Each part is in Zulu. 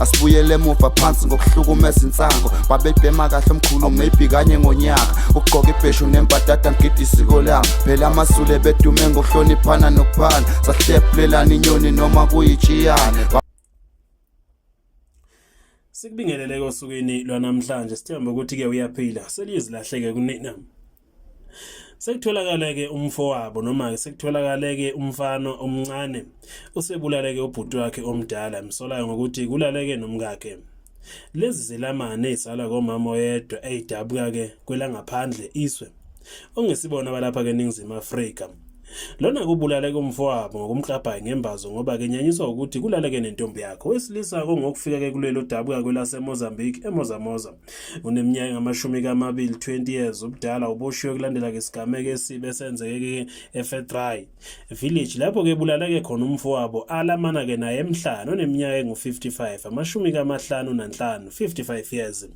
Asibuyele emuva phansi ngokuhlukumeza insango babebhema kahle omkhulu maybe kanye ngonyaka ugqoka ibheshu nembadada ngidi isiko lami phela amasule bedume ngokuhloniphana nokuphana sahlephulelana inyoni noma kuyijiyane. Sikubingelele osukwini lwanamhlanje sithemba ukuthi ke uyaphila selizilahleke kunina. Sekutholakala ke umfowabo noma ke sekutholakala ke umfana omncane usebulaleke ubhuti wakhe omdala imsolayo ngokuthi kulaleke nomkakhe. Lezi zelamane ezala komama oyedwa eyidabuka ke kwelangaphandle iswe ongesibona balapha ke eNingizimu Afrika. Lona kubulaleke umfowabo ngokumklabha ngembazo ngoba ke nyanyiswa ukuthi kulaleke nentombi yakhe wesilisa ngokufika ke kulelo dabuka kwelase Mozambique eMozamoza uneminyaka ngamashumi ka20 20 years ubudala uboshiwe kulandela ke isigameko esibe senzeke eFetrai village lapho ke bulaleke khona umfowabo alamana ke naye emhlanje oneminyaka engu55 amashumi ka55 55 years.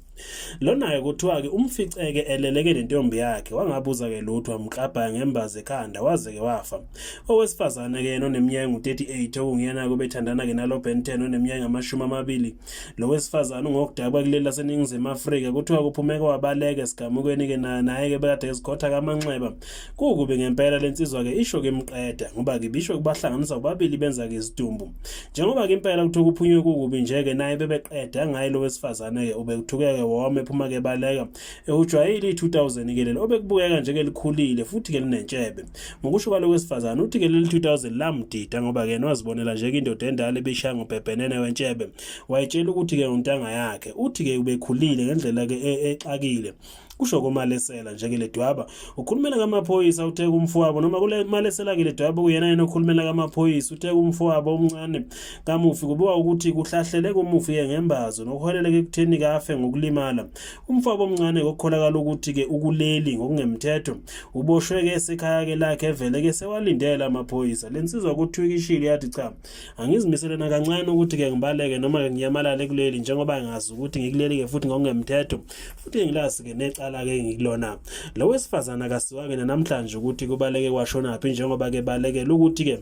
Lona ke kuthiwa ke umficeke eleleke nentombi yakhe wangabuza ke lutho amklabha ngembazo ekhanda waze ke wafa. Owesifazane ke oneminyaka engu38 okungiyena kubethandana ke nalo Ben10 oneminyaka ngamashumi 20 lo wesifazane ngokudaba kuleli laseNingizimu Afrika kuthiwa kuphumeka wabaleka esigamukweni ke naye ke bekade ezikhotha kaManxeba kukube ngempela lensizwa ke isho ke imqeda ngoba ke bisho kubahlanganisa ubabili benza ke isidumbu njengoba ke impela kuthiwa kuphunywe kukubi nje ke naye bebeqeda ngaye lo wesifazane ke ubekuthukeke wome ephuma ke baleka ejwayele 2000 ke lelo obekubukeka nje ke likhulile futhi ke linentshebe ngokusho kwalo wesifazane uthi ke leli 2000 lamdida ngoba ke wazibonela nje ke indoda endala ebeshaya ngobhebhenene wentshebe wayetshela ukuthi ke untanga yakhe uthi ke ubekhulile ngendlela ke exakile kusho komalesela nje ke ledwaba ukhulumela kamaphoyisa uthe kumfowabo noma kule malesela ke ledwaba kuyena yena okhulumela kamaphoyisa uthe kumfowabo omncane kamufi kubuka ukuthi kuhlahlele komufi ke ngembazo nokuholela ke kutheni kafe ngokulimala umfowabo omncane ngokukholakala ukuthi ke ukuleli ngokungemthetho uboshwe ke esekhaya ke lakhe evele ke sewalindela amaphoyisa lensizwa ukuthwikishile yathi cha angizimisele nakancane ukuthi ke ngibaleke noma ngiyamalala kuleli njengoba ngazi ukuthi ngikuleli ke futhi ngokungemthetho futhi ngilasi ke neca la ke ngilona lo wesifazana akasiwa ke namhlanje ukuthi kubaleke kwashona phi njengoba ke balekela ukuthi ke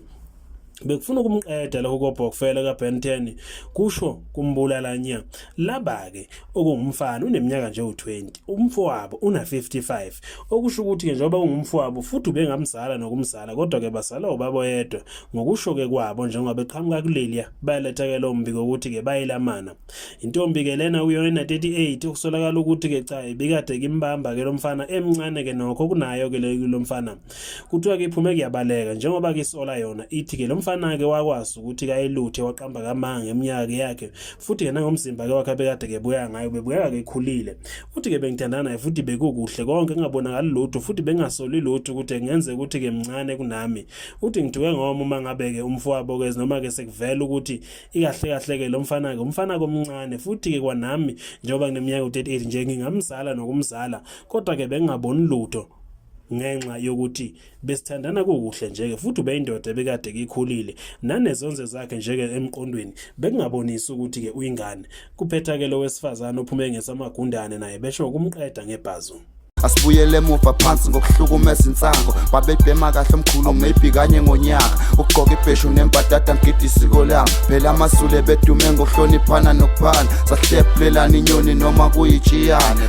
bekufuna ukumqeda lokho kobhokufela kaBen10 kusho kumbulala nya laba ke okungumfana uneminyaka nje u20 umfowabo una55 okusho ukuthi ke njengoba ungumfowabo futhi ubengamzala nokumzala kodwa ke basala ubaba oyedwa ngokusho ke kwabo njengoba beqhamuka kulelia bayaletha ke lo mbiko ukuthi ke bayilamana intombi ke lena uyona 38 ukusolakala ukuthi ke cha ibikade kimbamba ke lo mfana emncane ke nokho kunayo ke lo mfana kuthiwa ke iphume kuyabaleka njengoba ke isola yona ithi ke lo mfana ke wakwazi ukuthi kayiluthe waqamba kamanga eminyaka yakhe futhi ke nangomzimba ke wakhe bekade ke buya ngayo bebuyeka ke khulile uthi ke bengithandana naye futhi bekukuhle konke ngabonakala lutho futhi bengasoli lutho ukuthi ngenze ukuthi ke mncane kunami uthi ngithuke ngoma uma ngabe ke umfowabo ke noma ke sekuvela ukuthi ikahle kahle ke lo mfana ke umfana komncane futhi ke kwanami njengoba ngineminyaka u38 nje ngingamzala nokumzala kodwa ke bengaboni lutho ngenxa yokuthi besithandana kukuhle nje ke futhi ubeyindoda bekade ikhulile nanezonze zakhe nje ke emqondweni bekungabonisa ukuthi ke uyingane kuphetha ke lo wesifazane ophume ngesamagundane naye besho kumqeda ngebhazo. Asibuyele emuva phansi ngokuhlukumeza insango babebhema kahle omkhulu maybe kanye ngonyaka ugqoka ibheshu nembadada ngidi isiko lami phela amasule bedume ngokuhloniphana nokuphana sahlephulelana inyoni noma kuyijiyane.